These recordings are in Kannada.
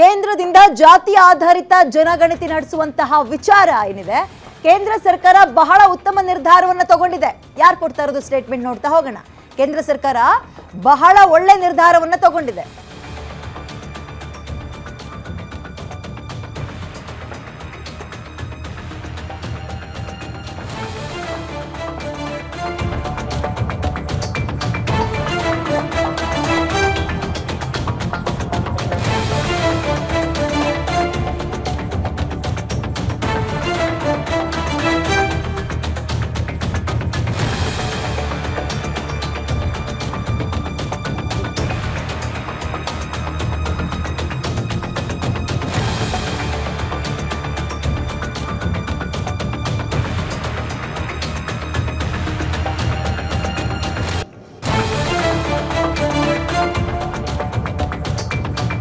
ಕೇಂದ್ರದಿಂದ ಜಾತಿ ಆಧಾರಿತ ಜನಗಣತಿ ನಡೆಸುವಂತಹ ವಿಚಾರ ಏನಿದೆ, ಕೇಂದ್ರ ಸರ್ಕಾರ ಬಹಳ ಉತ್ತಮ ನಿರ್ಧಾರವನ್ನು ತಗೊಂಡಿದೆ. ಯಾರು ಕೊಡ್ತಾ ಇರೋದು ಸ್ಟೇಟ್ಮೆಂಟ್ ನೋಡ್ತಾ ಹೋಗೋಣ. ಕೇಂದ್ರ ಸರ್ಕಾರ ಬಹಳ ಒಳ್ಳೆ ನಿರ್ಧಾರವನ್ನು ತಗೊಂಡಿದೆ.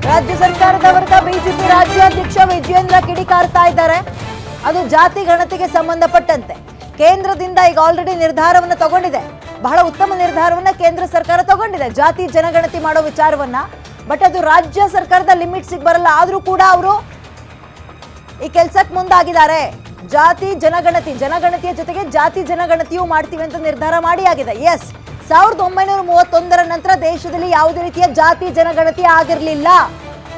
ರಾಜ್ಯ ಸರ್ಕಾರದ ವಿರುದ್ಧ ಬಿಜೆಪಿ ರಾಜ್ಯಾಧ್ಯಕ್ಷ ವಿಜಯೇಂದ್ರ ಕಿಡಿಕಾರ್ತಾ ಇದ್ದಾರೆ. ಅದು ಜಾತಿ ಗಣತಿಗೆ ಸಂಬಂಧಪಟ್ಟಂತೆ ಕೇಂದ್ರದಿಂದ ಈಗ ಆಲ್ರೆಡಿ ನಿರ್ಧಾರವನ್ನು ತಗೊಂಡಿದೆ. ಬಹಳ ಉತ್ತಮ ನಿರ್ಧಾರವನ್ನ ಕೇಂದ್ರ ಸರ್ಕಾರ ತಗೊಂಡಿದೆ ಜಾತಿ ಜನಗಣತಿ ಮಾಡೋ ವಿಚಾರವನ್ನ. ಬಟ್ ಅದು ರಾಜ್ಯ ಸರ್ಕಾರದ ಲಿಮಿಟ್ಸಿಗೆ ಬರಲ್ಲ. ಆದ್ರೂ ಕೂಡ ಅವರು ಈ ಕೆಲ್ಸಕ್ಕೆ ಮುಂದಾಗಿದ್ದಾರೆ. ಜಾತಿ ಜನಗಣತಿಯ ಜೊತೆಗೆ ಜಾತಿ ಜನಗಣತಿಯೂ ಮಾಡ್ತೀವಿ ಅಂತ ನಿರ್ಧಾರ ಮಾಡಿ ಆಗಿದೆ. ಎಸ್, 1931ರ ನಂತರ ದೇಶದಲ್ಲಿ ಯಾವುದೇ ರೀತಿಯ ಜಾತಿ ಜನಗಣತಿ ಆಗಿರಲಿಲ್ಲ.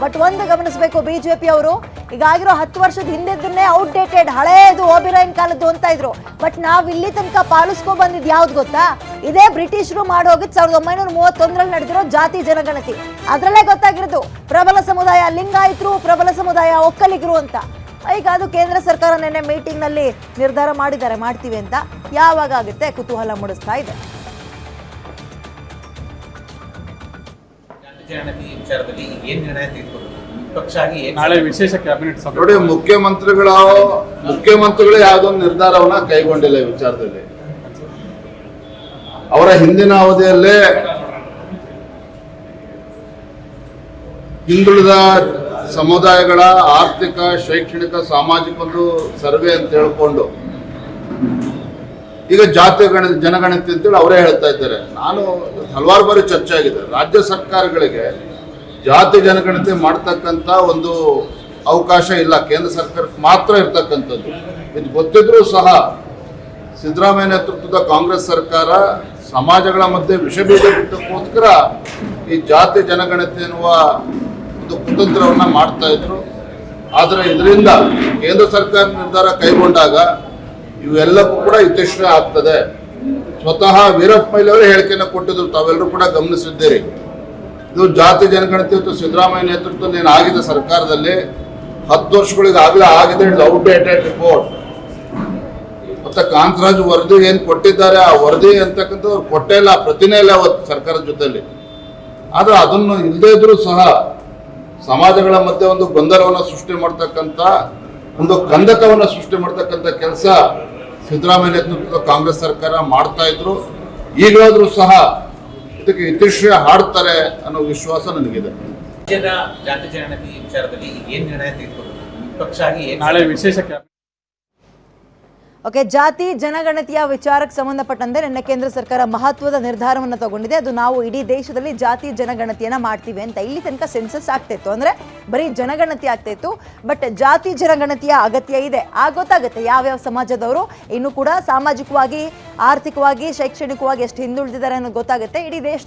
ಬಟ್ ಒಂದು ಗಮನಿಸಬೇಕು, ಬಿಜೆಪಿ ಅವರು ಈಗಾಗಿರೋ 10 ವರ್ಷದ ಹಿಂದಿದ್ದನ್ನೇ ಔಟ್ಡೇಟೆಡ್, ಹಳೇದು ಓಬಿರಾಯನ್ ಕಾಲದ್ದು ಅಂತ ಇದ್ರು. ಬಟ್ ನಾವು ಇಲ್ಲಿ ತನಕ ಪಾಲಿಸ್ಕೊ ಬಂದಿದ್ದು ಯಾವ್ದು ಗೊತ್ತಾ? ಇದೇ ಬ್ರಿಟಿಷರು ಮಾಡೋಗಿದ್ದು 1931ರಲ್ಲಿ ನಡೆದಿರೋ ಜಾತಿ ಜನಗಣತಿ. ಅದರಲ್ಲೇ ಗೊತ್ತಾಗಿರೋದು ಪ್ರಬಲ ಸಮುದಾಯ ಲಿಂಗಾಯತರು, ಪ್ರಬಲ ಸಮುದಾಯ ಒಕ್ಕಲಿಗರು ಅಂತ. ಈಗ ಅದು ಕೇಂದ್ರ ಸರ್ಕಾರ ನೆನ್ನೆ ಮೀಟಿಂಗ್ ನಲ್ಲಿ ನಿರ್ಧಾರ ಮಾಡಿದ್ದಾರೆ, ಮಾಡ್ತೀವಿ ಅಂತ. ಯಾವಾಗ ಆಗುತ್ತೆ ಕುತೂಹಲ ಮೂಡಿಸ್ತಾ ಇದೆ. ನಾಳೆ ವಿಶೇಷ ಕ್ಯಾಬಿನೆಟ್ ಸಭೆ ನೋಡಿ, ಮುಖ್ಯಮಂತ್ರಿಗಳು ಯಾವುದೊಂದು ನಿರ್ಧಾರವನ್ನ ಕೈಗೊಂಡಿಲ್ಲ ಈ ವಿಚಾರದಲ್ಲಿ. ಅವರ ಹಿಂದಿನ ಅವಧಿಯಲ್ಲೇ ಹಿಂದುಳಿದ ಸಮುದಾಯಗಳ ಆರ್ಥಿಕ, ಶೈಕ್ಷಣಿಕ, ಸಾಮಾಜಿಕ ಒಂದು ಸರ್ವೆ ಅಂತ ಹೇಳ್ಕೊಂಡು ಈಗ ಜಾತಿ ಜನಗಣತಿ ಅಂತೇಳಿ ಅವರೇ ಹೇಳ್ತಾ ಇದ್ದಾರೆ. ನಾನು ಹಲವಾರು ಬಾರಿ ಚರ್ಚೆ ಆಗಿದೆ. ರಾಜ್ಯ ಸರ್ಕಾರಗಳಿಗೆ ಜಾತಿ ಜನಗಣತಿ ಮಾಡ್ತಕ್ಕಂಥ ಒಂದು ಅವಕಾಶ ಇಲ್ಲ, ಕೇಂದ್ರ ಸರ್ಕಾರಕ್ಕೆ ಮಾತ್ರ ಇರ್ತಕ್ಕಂಥದ್ದು. ಇದು ಗೊತ್ತಿದ್ರೂ ಸಹ ಸಿದ್ದರಾಮಯ್ಯ ನೇತೃತ್ವದ ಕಾಂಗ್ರೆಸ್ ಸರ್ಕಾರ ಸಮಾಜಗಳ ಮಧ್ಯೆ ವಿಷಬೀಜ ಬಿಟ್ಟಕ್ಕೋಸ್ಕರ ಈ ಜಾತಿ ಜನಗಣತಿ ಎನ್ನುವ ಒಂದು ಕುತಂತ್ರವನ್ನ ಮಾಡ್ತಾ ಇದ್ರು. ಆದರೆ ಇದರಿಂದ ಕೇಂದ್ರ ಸರ್ಕಾರ ನಿರ್ಧಾರ ಕೈಗೊಂಡಾಗ ಇವೆಲ್ಲಕ್ಕೂ ಕೂಡ ಇತಿಶ್ರ ಆಗ್ತದೆ. ಸ್ವತಃ ವೀರಪ್ಪ ಮೊಯ್ಲಿಯವರೇ ಹೇಳಿಕೆಯನ್ನು ಕೊಟ್ಟಿದ್ರು, ತಾವೆಲ್ಲರೂ ಕೂಡ ಗಮನಿಸಿದ್ದೀರಿ. ಇದು ಜಾತಿ ಜನಗಣತಿ ಮತ್ತು ಸಿದ್ದರಾಮಯ್ಯ ನೇತೃತ್ವದಲ್ಲಿ ಏನಾಗಿದೆ ಸರ್ಕಾರದಲ್ಲಿ 10 ವರ್ಷಗಳಿಗೆ ಆಗಲೇ ಆಗಿದೆ. It's outdated report. ಮತ್ತೆ ಕಾಂತರಾಜ್ ವರದಿ ಏನು ಕೊಟ್ಟಿದ್ದಾರೆ, ಆ ವರದಿ ಅಂತಕ್ಕಂಥದ್ದು ಕೊಟ್ಟೇ ಇಲ್ಲ, ಪ್ರತಿನೇ ಇಲ್ಲ ಅವತ್ತು ಸರ್ಕಾರದ ಜೊತೆಯಲ್ಲಿ. ಆದರೆ ಅದನ್ನು ಇಲ್ಲದೇ ಇದ್ರೂ ಸಹ ಸಮಾಜಗಳ ಮಧ್ಯೆ ಒಂದು ಗೊಂದಲವನ್ನು ಸೃಷ್ಟಿ ಮಾಡ್ತಕ್ಕಂಥ, ಒಂದು ಕಂದಕವನ್ನು ಸೃಷ್ಟಿ ಮಾಡ್ತಕ್ಕಂಥ ಕೆಲಸ ಸಿದ್ದರಾಮಯ್ಯ ನೇತೃತ್ವದ ಕಾಂಗ್ರೆಸ್ ಸರ್ಕಾರ ಮಾಡ್ತಾ ಇದ್ರು. ಈಗಲಾದ್ರೂ ಸಹ ಇದಕ್ಕೆ ಇತಿಶ್ರೀ ಹಾಡ್ತಾರೆ ಅನ್ನೋ ವಿಶ್ವಾಸ ನನಗಿದೆ. ಜಾತಿ ಜನಗಣತಿ ವಿಚಾರದಲ್ಲಿ ಏನು ನಿರ್ಣಯ ತೆಗೆದುಕೊಳ್ಳುವುದು ಪಕ್ಷ ಆಗಿ ನಾಳೆ ವಿಶೇಷ ಓಕೆ, ಜಾತಿ ಜನಗಣತಿಯ ವಿಚಾರಕ್ಕೆ ಸಂಬಂಧಪಟ್ಟಂತೆ ನಿನ್ನೆ ಕೇಂದ್ರ ಸರ್ಕಾರ ಮಹತ್ವದ ನಿರ್ಧಾರವನ್ನು ತಗೊಂಡಿದೆ. ಅದು ನಾವು ಇಡೀ ದೇಶದಲ್ಲಿ ಜಾತಿ ಜನಗಣತಿಯನ್ನ ಮಾಡ್ತೀವಿ ಅಂತ. ಇಲ್ಲಿ ತನಕ ಸೆನ್ಸಸ್ ಆಗ್ತಿತ್ತು, ಅಂದ್ರೆ ಬರೀ ಜನಗಣತಿ ಆಗ್ತಿತ್ತು. ಬಟ್ ಜಾತಿ ಜನಗಣತಿಯ ಅಗತ್ಯ ಇದೆ. ಗೊತ್ತಾಗುತ್ತೆ ಯಾವ್ಯಾವ ಸಮಾಜದವರು ಇನ್ನೂ ಕೂಡ ಸಾಮಾಜಿಕವಾಗಿ, ಆರ್ಥಿಕವಾಗಿ, ಶೈಕ್ಷಣಿಕವಾಗಿ ಎಷ್ಟು ಹಿಂದುಳಿದಿದ್ದಾರೆ ಅನ್ನೋದು ಗೊತ್ತಾಗುತ್ತೆ. ಇಡೀ ದೇಶದಲ್ಲಿ